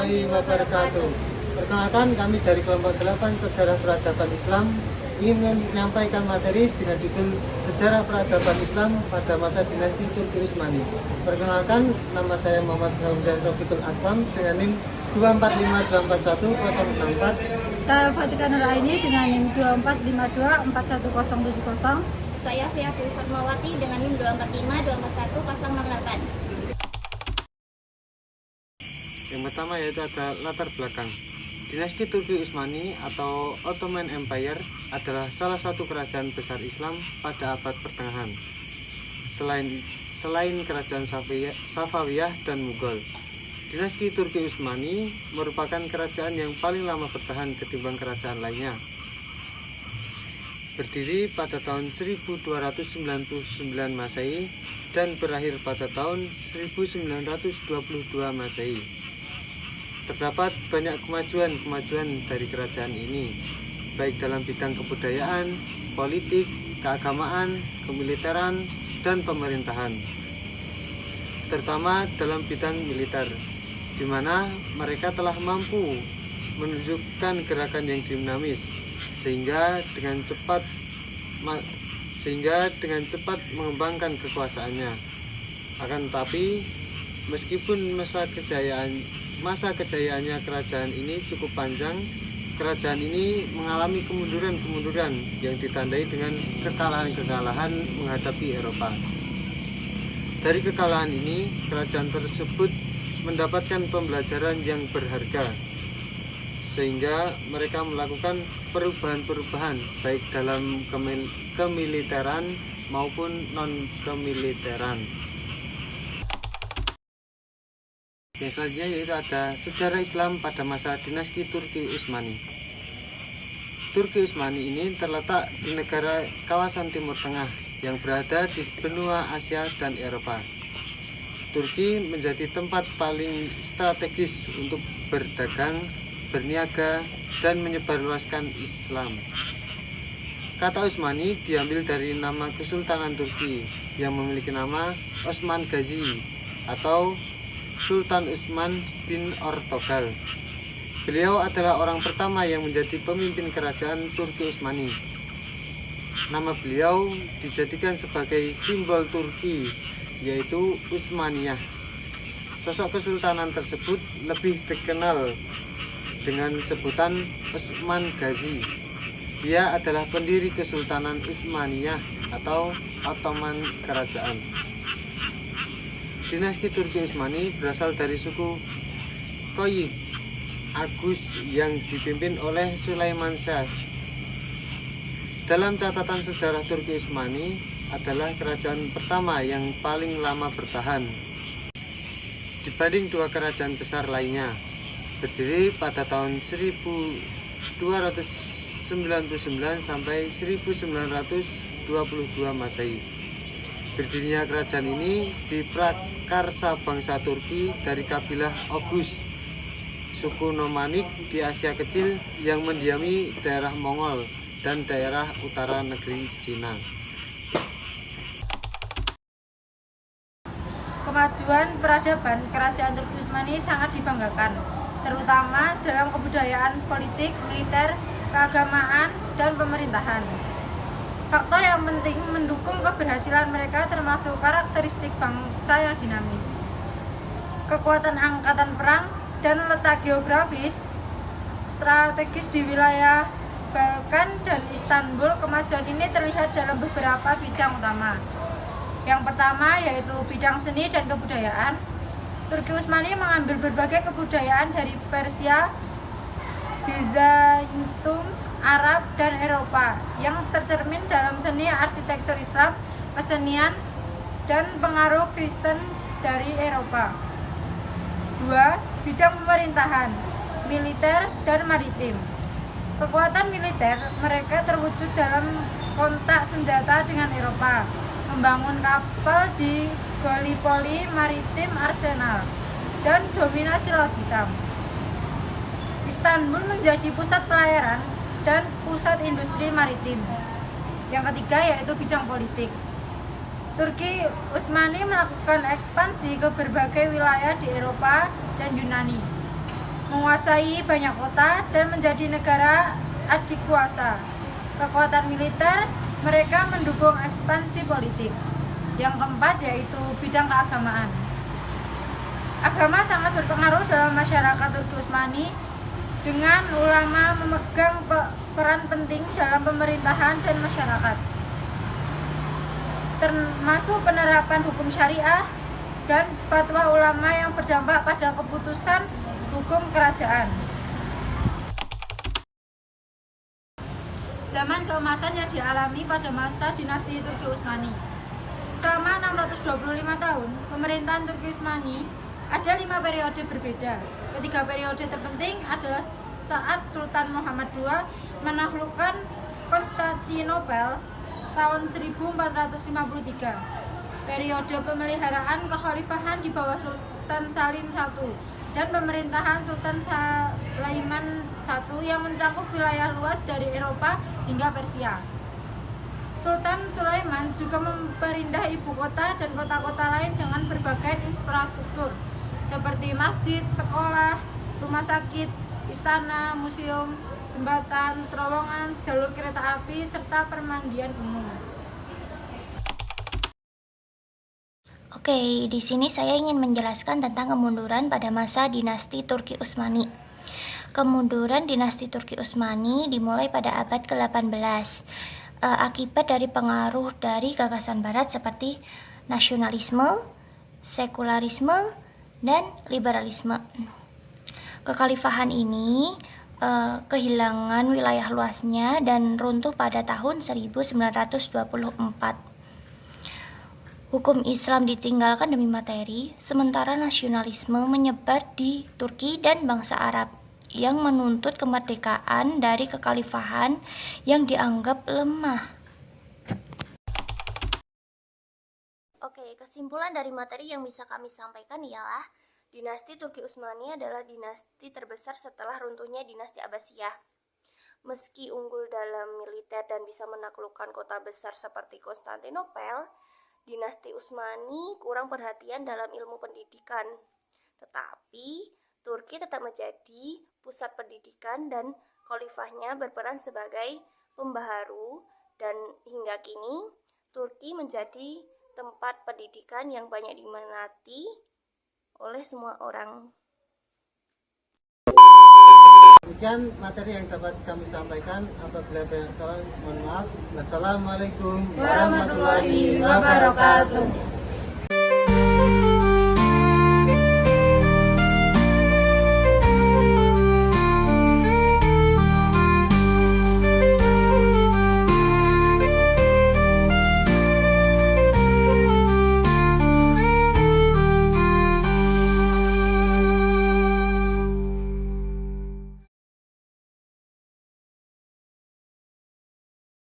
warahmatullahi wabarakatuh. Perkenalkan, kami dari kelompok 8 Sejarah Peradaban Islam ingin menyampaikan materi dengan judul Sejarah Peradaban Islam pada masa dinasti Turki Utsmani. Perkenalkan, nama saya Muhammad Fauzan Rofiqul Akram dengan NIM 245241 Saya Fatika Nuraini dengan NIM 24524170. Saya Fiatul Fatmawati dengan NIM 245241 Yang pertama yaitu ada latar belakang. Dinasti Turki Utsmani atau Ottoman Empire adalah salah satu kerajaan besar Islam pada abad pertengahan. Selain kerajaan Safawiyah dan Mughal, dinasti Turki Utsmani merupakan kerajaan yang paling lama bertahan ketimbang kerajaan lainnya. Berdiri pada tahun 1299 Masehi dan berakhir pada tahun 1922 Masehi. Terdapat banyak kemajuan dari kerajaan ini, baik dalam bidang kebudayaan, politik, keagamaan, kemiliteran, dan pemerintahan. Terutama dalam bidang militer, di mana mereka telah mampu menunjukkan gerakan yang dinamis, sehingga dengan cepat mengembangkan kekuasaannya. Akan tetapi, meskipun masa kejayaannya kerajaan ini cukup panjang, kerajaan ini mengalami kemunduran yang ditandai dengan kekalahan menghadapi Eropa. Dari kekalahan ini, kerajaan tersebut mendapatkan pembelajaran yang berharga, sehingga mereka melakukan perubahan baik dalam kemiliteran maupun non-kemiliteran. Yang selanjutnya yaitu ada sejarah Islam pada masa dinasti Turki Utsmani. Turki Utsmani ini terletak di negara kawasan Timur Tengah yang berada di benua Asia dan Eropa. Turki menjadi tempat paling strategis untuk berdagang, berniaga, dan menyebarluaskan Islam. Kata Utsmani diambil dari nama Kesultanan Turki yang memiliki nama Osman Gazi atau Sultan Utsman bin Ortogal. Beliau adalah orang pertama yang menjadi pemimpin kerajaan Turki Utsmani. Nama beliau dijadikan sebagai simbol Turki, yaitu Utsmaniyah. Sosok kesultanan tersebut lebih dikenal dengan sebutan Osman Gazi. Dia adalah pendiri Kesultanan Utsmaniyah atau Ottoman Kerajaan. Dinasti Turki Utsmani berasal dari suku Koyik Agus yang dipimpin oleh Sulaiman Shah. Dalam catatan sejarah, Turki Utsmani adalah kerajaan pertama yang paling lama bertahan dibanding dua kerajaan besar lainnya. Berdiri pada tahun 1299 sampai 1922 Masehi. Berdirinya kerajaan ini diprakarsa bangsa Turki dari kabilah Oghuz, suku nomadik di Asia Kecil yang mendiami daerah Mongol dan daerah utara negeri Cina. Kemajuan peradaban kerajaan Turki Utsmani sangat dibanggakan, terutama dalam kebudayaan, politik, militer, keagamaan, dan pemerintahan. Faktor yang penting mendukung keberhasilan mereka termasuk karakteristik bangsa yang dinamis, kekuatan angkatan perang, dan letak geografis strategis di wilayah Balkan dan Istanbul. Kemajuan ini terlihat dalam beberapa bidang utama. Yang pertama yaitu bidang seni dan kebudayaan. Turki Utsmani mengambil berbagai kebudayaan dari Persia, Bizantium, Arab, dan Eropa yang tercermin dalam seni arsitektur Islam, kesenian, dan pengaruh Kristen dari Eropa. 2. Bidang pemerintahan, militer, dan maritim. Kekuatan militer mereka terwujud dalam kontak senjata dengan Eropa, membangun kapal di Gallipoli Maritim Arsenal, dan dominasi Laut Hitam. Istanbul menjadi pusat pelayaran dan pusat industri maritim. Yang ketiga yaitu bidang politik. Turki Utsmani melakukan ekspansi ke berbagai wilayah di Eropa dan Yunani. menguasai banyak kota, dan menjadi negara adikuasa. Kekuatan militer, mereka mendukung ekspansi politik. Yang keempat yaitu bidang keagamaan. Agama sangat berpengaruh dalam masyarakat Turki Utsmani, dengan ulama memegang peran penting dalam pemerintahan dan masyarakat, termasuk penerapan hukum syariah dan fatwa ulama yang berdampak pada keputusan hukum kerajaan. Zaman keemasan yang dialami pada masa dinasti Turki Utsmani. Selama 625 tahun, pemerintahan Turki Utsmani ada 5 periode berbeda. Ketiga periode terpenting adalah saat Sultan Muhammad II menaklukkan Konstantinopel tahun 1453. Periode pemeliharaan kekhalifahan di bawah Sultan Salim I dan pemerintahan Sultan Sulaiman I yang mencakup wilayah luas dari Eropa hingga Persia. Sultan Sulaiman juga memperindah ibu kota dan kota-kota lain dengan berbagai infrastruktur seperti masjid, sekolah, rumah sakit, istana, museum, jembatan, terowongan, jalur kereta api, serta permandian umum. Oke, di sini saya ingin menjelaskan tentang kemunduran pada masa dinasti Turki Utsmani. Kemunduran dinasti Turki Utsmani dimulai pada abad ke-18 akibat dari pengaruh dari gagasan barat seperti nasionalisme, sekularisme, dan liberalisme. Kekhalifahan ini kehilangan wilayah luasnya dan runtuh pada tahun 1924. Hukum Islam ditinggalkan demi materi, sementara nasionalisme menyebar di Turki dan bangsa Arab yang menuntut kemerdekaan dari kekhalifahan yang dianggap lemah. Oke, kesimpulan dari materi yang bisa kami sampaikan ialah dinasti Turki Utsmani adalah dinasti terbesar setelah runtuhnya dinasti Abbasiyah. Meski unggul dalam militer dan bisa menaklukkan kota besar seperti Konstantinopel, dinasti Utsmani kurang perhatian dalam ilmu pendidikan. Tetapi Turki tetap menjadi pusat pendidikan dan khalifahnya berperan sebagai pembaharu, dan hingga kini Turki menjadi tempat pendidikan yang banyak diminati oleh semua orang. Demikian materi yang dapat kami sampaikan. Apabila ada yang salah, mohon maaf. Wassalamualaikum warahmatullahi wabarakatuh.